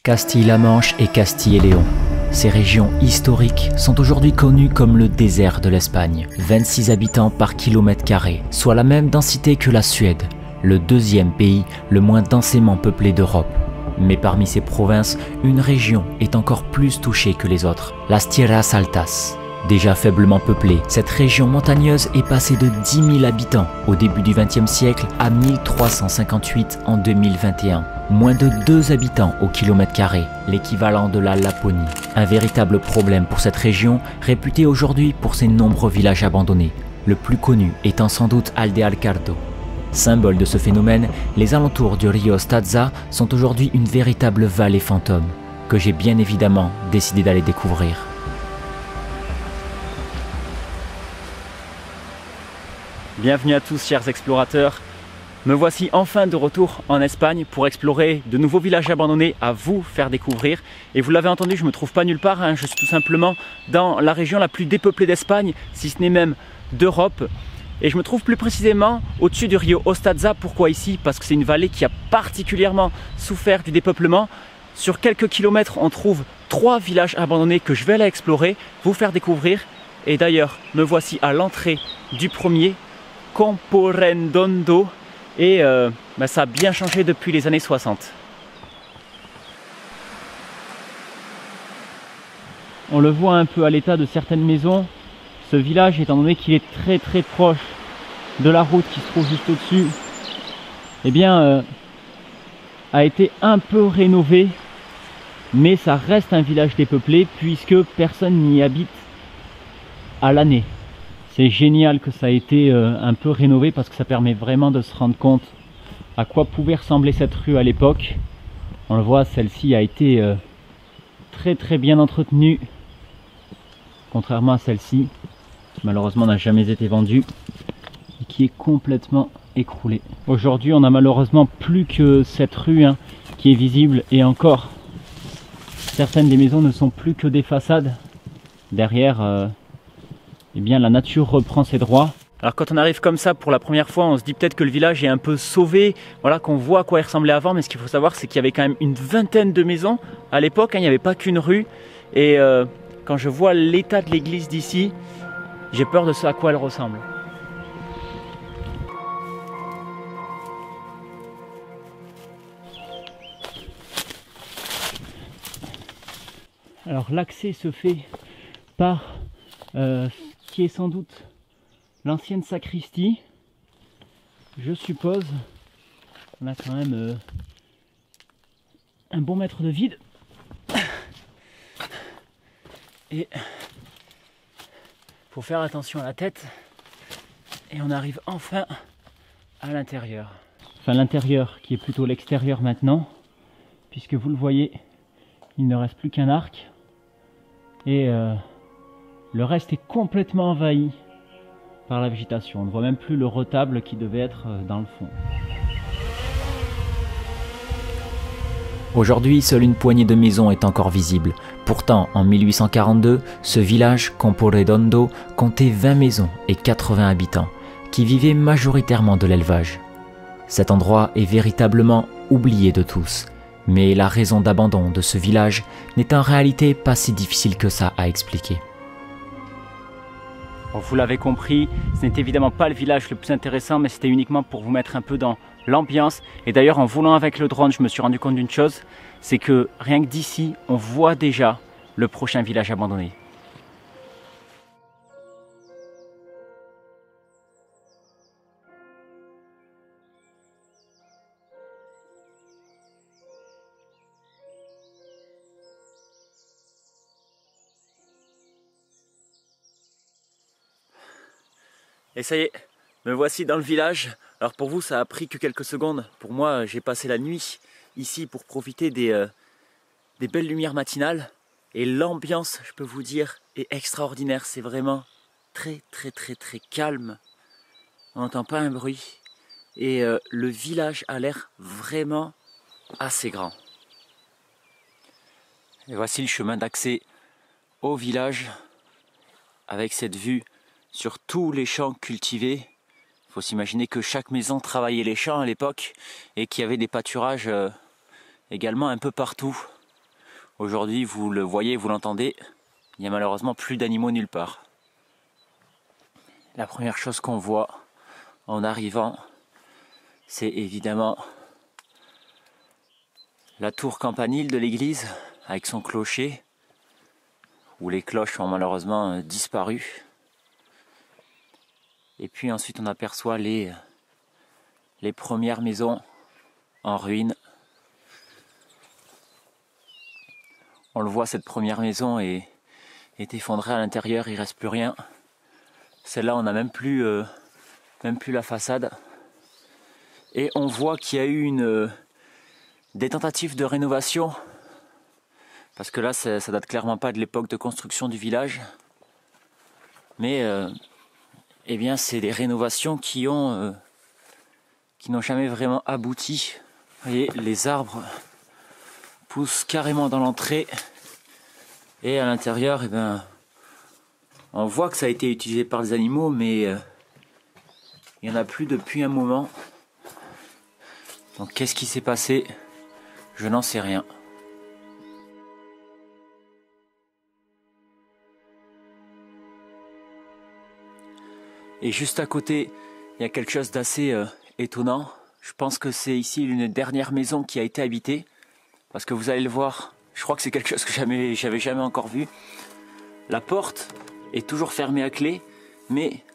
Castille-La Manche et Castille-et-Léon. Ces régions historiques sont aujourd'hui connues comme le désert de l'Espagne. 26 habitants par kilomètre carré, soit la même densité que la Suède, le deuxième pays le moins densément peuplé d'Europe. Mais parmi ces provinces, une région est encore plus touchée que les autres, las Tierras Altas. Déjà faiblement peuplée, cette région montagneuse est passée de 10 000 habitants au début du XXe siècle à 1358 en 2021. Moins de 2 habitants au kilomètre carré, l'équivalent de la Laponie. Un véritable problème pour cette région, réputée aujourd'hui pour ses nombreux villages abandonnés, le plus connu étant sans doute Aldealcardo. Symbole de ce phénomène, les alentours du Rio Stazza sont aujourd'hui une véritable vallée fantôme, que j'ai bien évidemment décidé d'aller découvrir. Bienvenue à tous chers explorateurs, me voici enfin de retour en Espagne pour explorer de nouveaux villages abandonnés à vous faire découvrir. Et vous l'avez entendu, je ne me trouve pas nulle part, je suis tout simplement dans la région la plus dépeuplée d'Espagne, si ce n'est même d'Europe. Et je me trouve plus précisément au-dessus du Rio Ostazza. Pourquoi ici? Parce que c'est une vallée qui a particulièrement souffert du dépeuplement. Sur quelques kilomètres, on trouve 3 villages abandonnés que je vais aller explorer, vous faire découvrir. Et d'ailleurs, me voici à l'entrée du premier, Camporredondo, et ça a bien changé depuis les années 60. On le voit un peu à l'état de certaines maisons, ce village, étant donné qu'il est très proche de la route qui se trouve juste au-dessus, eh bien, a été un peu rénové, mais ça reste un village dépeuplé puisque personne n'y habite à l'année. C'est génial que ça ait été un peu rénové parce que ça permet vraiment de se rendre compte à quoi pouvait ressembler cette rue à l'époque. On le voit, celle-ci a été très bien entretenue, contrairement à celle-ci, qui malheureusement n'a jamais été vendue et qui est complètement écroulée. Aujourd'hui, on n'a malheureusement plus que cette rue qui est visible, et encore, certaines des maisons ne sont plus que des façades. Derrière, eh bien, la nature reprend ses droits. Alors quand on arrive comme ça pour la première fois, on se dit peut-être que le village est un peu sauvé, voilà, qu'on voit à quoi il ressemblait avant, mais ce qu'il faut savoir, c'est qu'il y avait quand même une vingtaine de maisons à l'époque, il n'y avait pas qu'une rue, et quand je vois l'état de l'église d'ici, j'ai peur de ce à quoi elle ressemble. Alors l'accès se fait par qui est sans doute l'ancienne sacristie, je suppose. On a quand même un bon mètre de vide. Et faut faire attention à la tête. Et on arrive enfin à l'intérieur. Enfin l'intérieur qui est plutôt l'extérieur maintenant, puisque vous le voyez, il ne reste plus qu'un arc. Et le reste est complètement envahi par la végétation. On ne voit même plus le retable qui devait être dans le fond. Aujourd'hui, seule une poignée de maisons est encore visible. Pourtant, en 1842, ce village, Camporredondo, comptait 20 maisons et 80 habitants, qui vivaient majoritairement de l'élevage. Cet endroit est véritablement oublié de tous, mais la raison d'abandon de ce village n'est en réalité pas si difficile que ça à expliquer. Bon, vous l'avez compris, ce n'est évidemment pas le village le plus intéressant, mais c'était uniquement pour vous mettre un peu dans l'ambiance. Et d'ailleurs, en volant avec le drone, je me suis rendu compte d'une chose, c'est que rien que d'ici, on voit déjà le prochain village abandonné. Et ça y est, me voici dans le village. Alors pour vous, ça a pris que quelques secondes. Pour moi, j'ai passé la nuit ici pour profiter des belles lumières matinales. Et l'ambiance, je peux vous dire, est extraordinaire. C'est vraiment très calme. On n'entend pas un bruit. Et le village a l'air vraiment assez grand. Et voici le chemin d'accès au village avec cette vue sur tous les champs cultivés. Il faut s'imaginer que chaque maison travaillait les champs à l'époque et qu'il y avait des pâturages également un peu partout. Aujourd'hui, vous le voyez, vous l'entendez, il n'y a malheureusement plus d'animaux nulle part. La première chose qu'on voit en arrivant, c'est évidemment la tour campanile de l'église avec son clocher, où les cloches ont malheureusement disparu. Et puis ensuite on aperçoit les premières maisons en ruine. On le voit, cette première maison est effondrée à l'intérieur, il ne reste plus rien. Celle-là, on n'a même plus la façade. Et on voit qu'il y a eu des tentatives de rénovation. Parce que là, ça date clairement pas de l'époque de construction du village. Mais eh bien, c'est des rénovations qui n'ont jamais vraiment abouti. Vous voyez, les arbres poussent carrément dans l'entrée. Et à l'intérieur, eh ben, on voit que ça a été utilisé par les animaux, mais il n'y en a plus depuis un moment. Donc qu'est-ce qui s'est passé? Je n'en sais rien. Et juste à côté, il y a quelque chose d'assez étonnant. Je pense que c'est ici une dernière maison qui a été habitée. Parce que vous allez le voir, je crois que c'est quelque chose que j'avais jamais encore vu. La porte est toujours fermée à clé, mais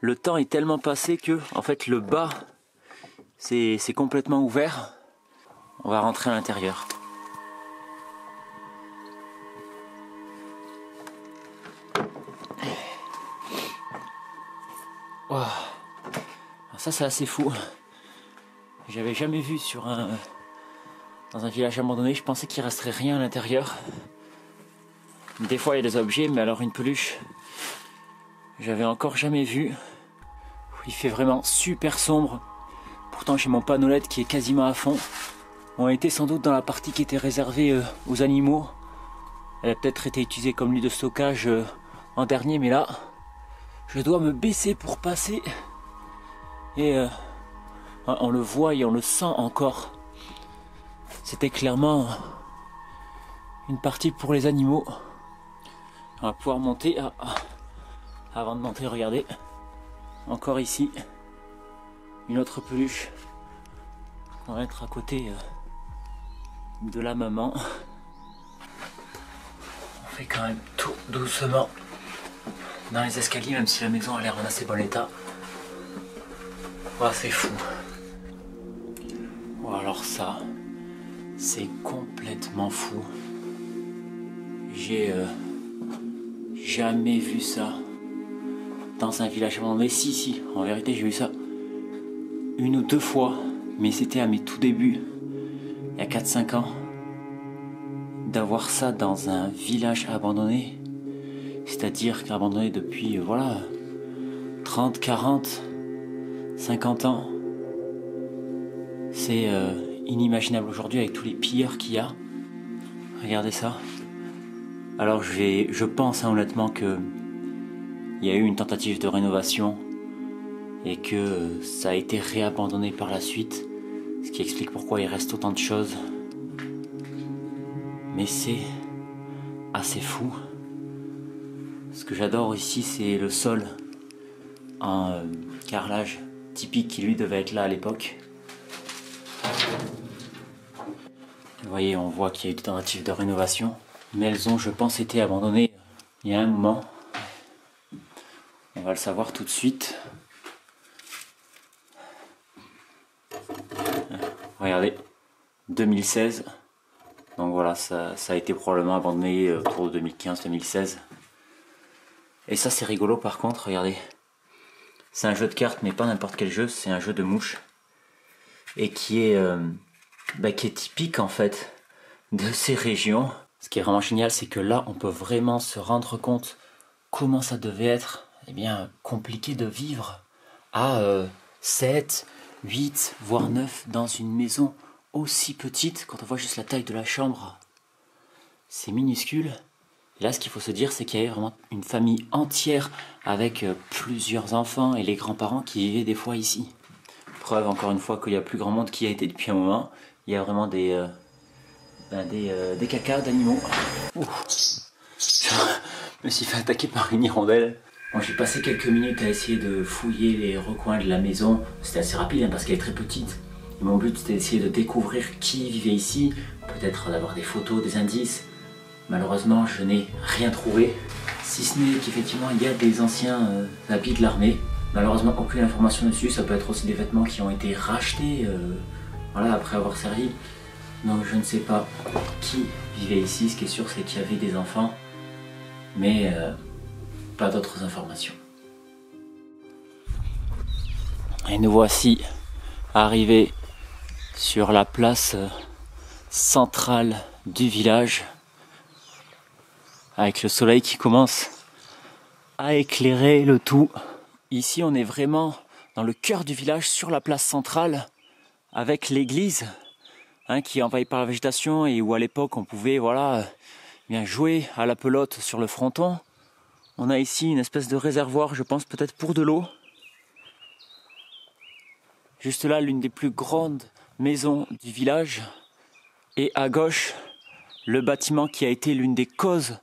le temps est tellement passé que, en fait, le bas, c'est complètement ouvert. On va rentrer à l'intérieur. Wow. Alors ça, c'est assez fou. J'avais jamais vu dans un village abandonné. Je pensais qu'il resterait rien à l'intérieur. Des fois il y a des objets, mais alors une peluche, j'avais encore jamais vu. Il fait vraiment super sombre. Pourtant j'ai mon panneau LED qui est quasiment à fond. On était sans doute dans la partie qui était réservée aux animaux. Elle a peut-être été utilisée comme lieu de stockage en dernier, mais là, je dois me baisser pour passer. Et on le voit et on le sent encore. C'était clairement une partie pour les animaux. On va pouvoir monter. Avant de monter, regardez. Encore ici, une autre peluche. On va être à côté de la maman. On fait quand même tout doucement dans les escaliers, même si la maison a l'air en assez bon état. Oh, c'est fou. Oh, alors ça, c'est complètement fou. J'ai jamais vu ça dans un village abandonné. Si, en vérité j'ai vu ça une ou deux fois, mais c'était à mes tout débuts, il y a 4-5 ans. D'avoir ça dans un village abandonné, c'est-à-dire qu'abandonné depuis, voilà, 30, 40, 50 ans, c'est inimaginable aujourd'hui avec tous les pilleurs qu'il y a. Regardez ça. Alors je pense honnêtement que il y a eu une tentative de rénovation et que ça a été réabandonné par la suite, ce qui explique pourquoi il reste autant de choses. Mais c'est assez fou. Ce que j'adore ici, c'est le sol en carrelage typique qui lui devait être là à l'époque. Vous voyez, on voit qu'il y a eu des tentatives de rénovation, mais elles ont, je pense, été abandonnées il y a un moment. On va le savoir tout de suite. Regardez, 2016. Donc voilà, ça a été probablement abandonné autour de 2015-2016. Et ça, c'est rigolo par contre, regardez. C'est un jeu de cartes, mais pas n'importe quel jeu, c'est un jeu de mouches. Et qui est typique en fait de ces régions. Ce qui est vraiment génial, c'est que là, on peut vraiment se rendre compte comment ça devait être compliqué de vivre à 7, 8, voire 9 dans une maison aussi petite. Quand on voit juste la taille de la chambre, c'est minuscule. Et là, ce qu'il faut se dire, c'est qu'il y avait vraiment une famille entière avec plusieurs enfants et les grands-parents qui vivaient des fois ici. Preuve encore une fois qu'il y a plus grand monde qui a été depuis un moment. Il y a vraiment des des cacas d'animaux. Je me suis fait attaquer par une hirondelle. Bon, j'ai passé quelques minutes à essayer de fouiller les recoins de la maison. C'était assez rapide hein, parce qu'elle est très petite. Et mon but c'était d'essayer de découvrir qui vivait ici, peut-être d'avoir des photos, des indices. Malheureusement, je n'ai rien trouvé, si ce n'est qu'effectivement il y a des anciens habits de l'armée. Malheureusement, aucune information dessus. Ça peut être aussi des vêtements qui ont été rachetés voilà, après avoir servi. Donc je ne sais pas qui vivait ici. Ce qui est sûr, c'est qu'il y avait des enfants, mais pas d'autres informations. Et nous voici arrivés sur la place centrale du village, avec le soleil qui commence à éclairer le tout. Ici, on est vraiment dans le cœur du village, sur la place centrale, avec l'église hein, qui est envahie par la végétation et où à l'époque on pouvait voilà, bien jouer à la pelote sur le fronton. On a ici une espèce de réservoir, je pense peut-être pour de l'eau. Juste là, l'une des plus grandes maisons du village. Et à gauche, le bâtiment qui a été l'une des causes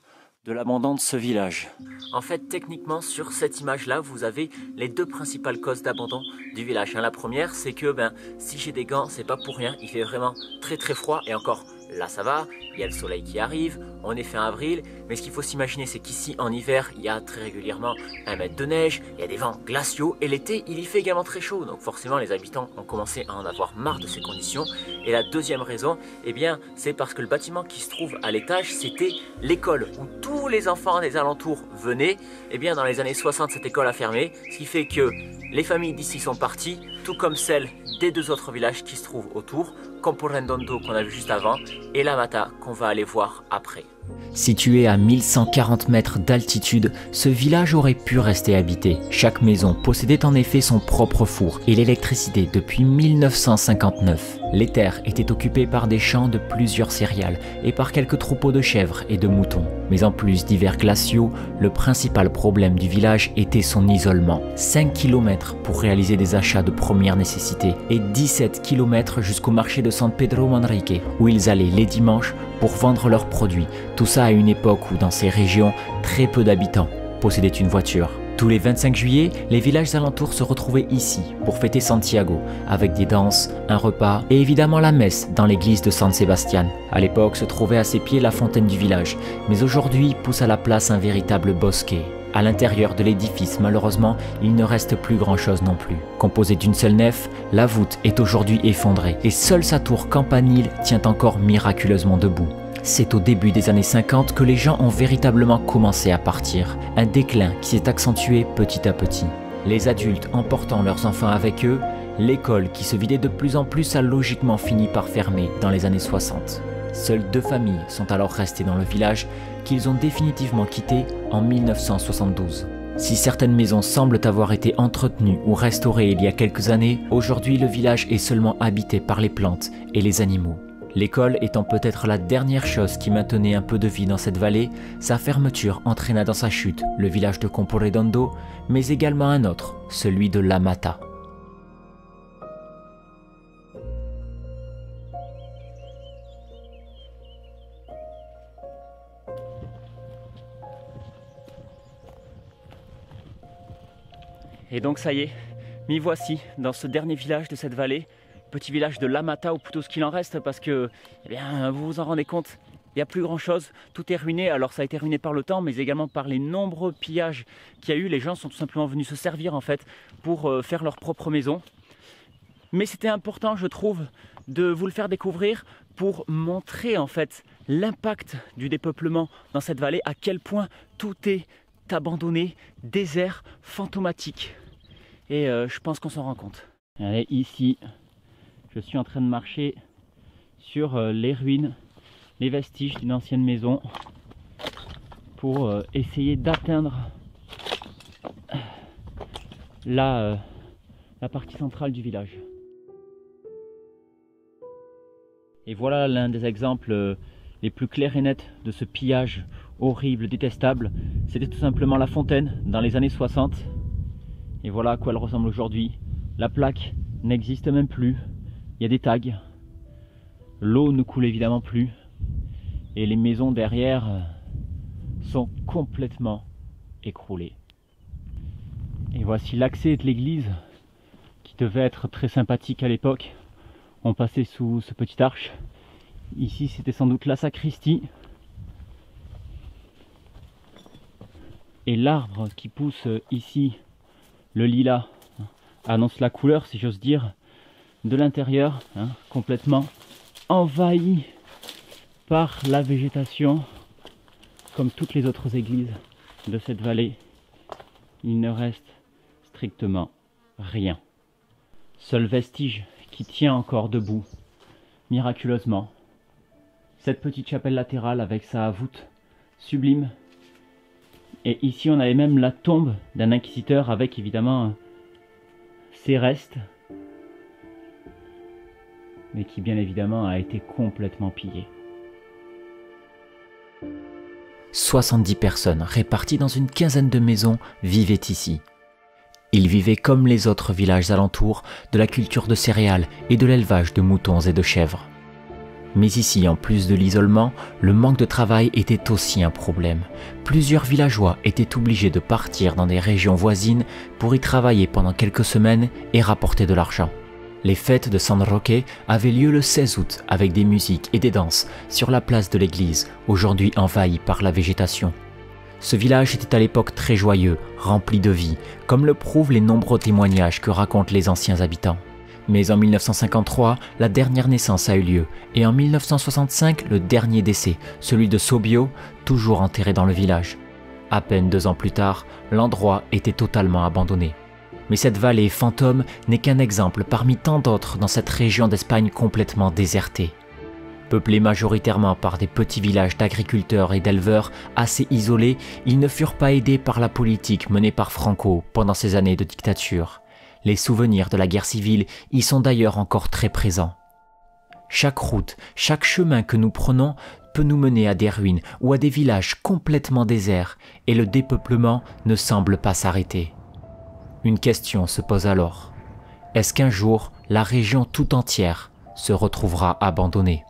de l'abandon de ce village. En fait, techniquement, sur cette image-là, vous avez les deux principales causes d'abandon du village. La première, c'est que si j'ai des gants, c'est pas pour rien. Il fait vraiment très très froid et encore là ça va, il y a le soleil qui arrive, on est fin avril, mais ce qu'il faut s'imaginer c'est qu'ici en hiver il y a très régulièrement 1 mètre de neige, il y a des vents glaciaux et l'été il y fait également très chaud, donc forcément les habitants ont commencé à en avoir marre de ces conditions. Et la deuxième raison, eh bien c'est parce que le bâtiment qui se trouve à l'étage c'était l'école où tous les enfants des alentours venaient. Eh bien dans les années 60 cette école a fermé, ce qui fait que les familles d'ici sont parties, tout comme celles des deux autres villages qui se trouvent autour, Camporendonto qu'on a vu juste avant et La Mata qu'on va aller voir après. Situé à 1140 mètres d'altitude, ce village aurait pu rester habité. Chaque maison possédait en effet son propre four et l'électricité depuis 1959. Les terres étaient occupées par des champs de plusieurs céréales et par quelques troupeaux de chèvres et de moutons. Mais en plus d'hivers glaciaux, le principal problème du village était son isolement. 5 km pour réaliser des achats de première nécessité et 17 km jusqu'au marché de San Pedro Manrique où ils allaient les dimanches pour vendre leurs produits. Tout ça à une époque où dans ces régions, très peu d'habitants possédaient une voiture. Tous les 25 juillet, les villages alentours se retrouvaient ici pour fêter Santiago, avec des danses, un repas et évidemment la messe dans l'église de San Sebastián. À l'époque se trouvait à ses pieds la fontaine du village, mais aujourd'hui pousse à la place un véritable bosquet. À l'intérieur de l'édifice, malheureusement, il ne reste plus grand-chose non plus. Composée d'une seule nef, la voûte est aujourd'hui effondrée et seule sa tour campanile tient encore miraculeusement debout. C'est au début des années 50 que les gens ont véritablement commencé à partir, un déclin qui s'est accentué petit à petit. Les adultes emportant leurs enfants avec eux, l'école qui se vidait de plus en plus a logiquement fini par fermer dans les années 60. Seules 2 familles sont alors restées dans le village qu'ils ont définitivement quitté en 1972. Si certaines maisons semblent avoir été entretenues ou restaurées il y a quelques années, aujourd'hui le village est seulement habité par les plantes et les animaux. L'école étant peut-être la dernière chose qui maintenait un peu de vie dans cette vallée, sa fermeture entraîna dans sa chute le village de Camporendonto, mais également un autre, celui de La Mata. Et donc ça y est, m'y voici dans ce dernier village de cette vallée, petit village de La Mata, ou plutôt ce qu'il en reste, parce que eh bien, vous vous en rendez compte, il n'y a plus grand chose, tout est ruiné. Alors ça a été ruiné par le temps, mais également par les nombreux pillages qu'il y a eu. Les gens sont tout simplement venus se servir en fait pour faire leur propre maison. Mais c'était important, je trouve, de vous le faire découvrir pour montrer en fait l'impact du dépeuplement dans cette vallée, à quel point tout est abandonné, désert, fantomatique. Et je pense qu'on s'en rend compte. Allez, ici, je suis en train de marcher sur les ruines, les vestiges d'une ancienne maison pour essayer d'atteindre la partie centrale du village. Et voilà l'un des exemples les plus clairs et nets de ce pillage horrible, détestable. C'était tout simplement la fontaine dans les années 60. Et voilà à quoi elle ressemble aujourd'hui. La plaque n'existe même plus. Il y a des tags. L'eau ne coule évidemment plus. et les maisons derrière sont complètement écroulées. Et voici l'accès de l'église qui devait être très sympathique à l'époque. On passait sous ce petit arche. Ici c'était sans doute la sacristie. Et l'arbre qui pousse ici, le lilas, annonce la couleur, si j'ose dire, de l'intérieur, complètement envahi par la végétation, comme toutes les autres églises de cette vallée. Il ne reste strictement rien. Seul vestige qui tient encore debout, miraculeusement, cette petite chapelle latérale avec sa voûte sublime. Et ici on avait même la tombe d'un inquisiteur avec évidemment ses restes, mais qui bien évidemment a été complètement pillé. 70 personnes réparties dans une quinzaine de maisons vivaient ici. Ils vivaient comme les autres villages alentours de la culture de céréales et de l'élevage de moutons et de chèvres. Mais ici, en plus de l'isolement, le manque de travail était aussi un problème. Plusieurs villageois étaient obligés de partir dans des régions voisines pour y travailler pendant quelques semaines et rapporter de l'argent. Les fêtes de San Roque avaient lieu le 16 août avec des musiques et des danses sur la place de l'église, aujourd'hui envahie par la végétation. Ce village était à l'époque très joyeux, rempli de vie, comme le prouvent les nombreux témoignages que racontent les anciens habitants. Mais en 1953, la dernière naissance a eu lieu, et en 1965, le dernier décès, celui de Sobio, toujours enterré dans le village. À peine 2 ans plus tard, l'endroit était totalement abandonné. Mais cette vallée fantôme n'est qu'un exemple parmi tant d'autres dans cette région d'Espagne complètement désertée. Peuplés majoritairement par des petits villages d'agriculteurs et d'éleveurs assez isolés, ils ne furent pas aidés par la politique menée par Franco pendant ces années de dictature. Les souvenirs de la guerre civile y sont d'ailleurs encore très présents. Chaque route, chaque chemin que nous prenons peut nous mener à des ruines ou à des villages complètement déserts, et le dépeuplement ne semble pas s'arrêter. Une question se pose alors. Est-ce qu'un jour, la région tout entière se retrouvera abandonnée ?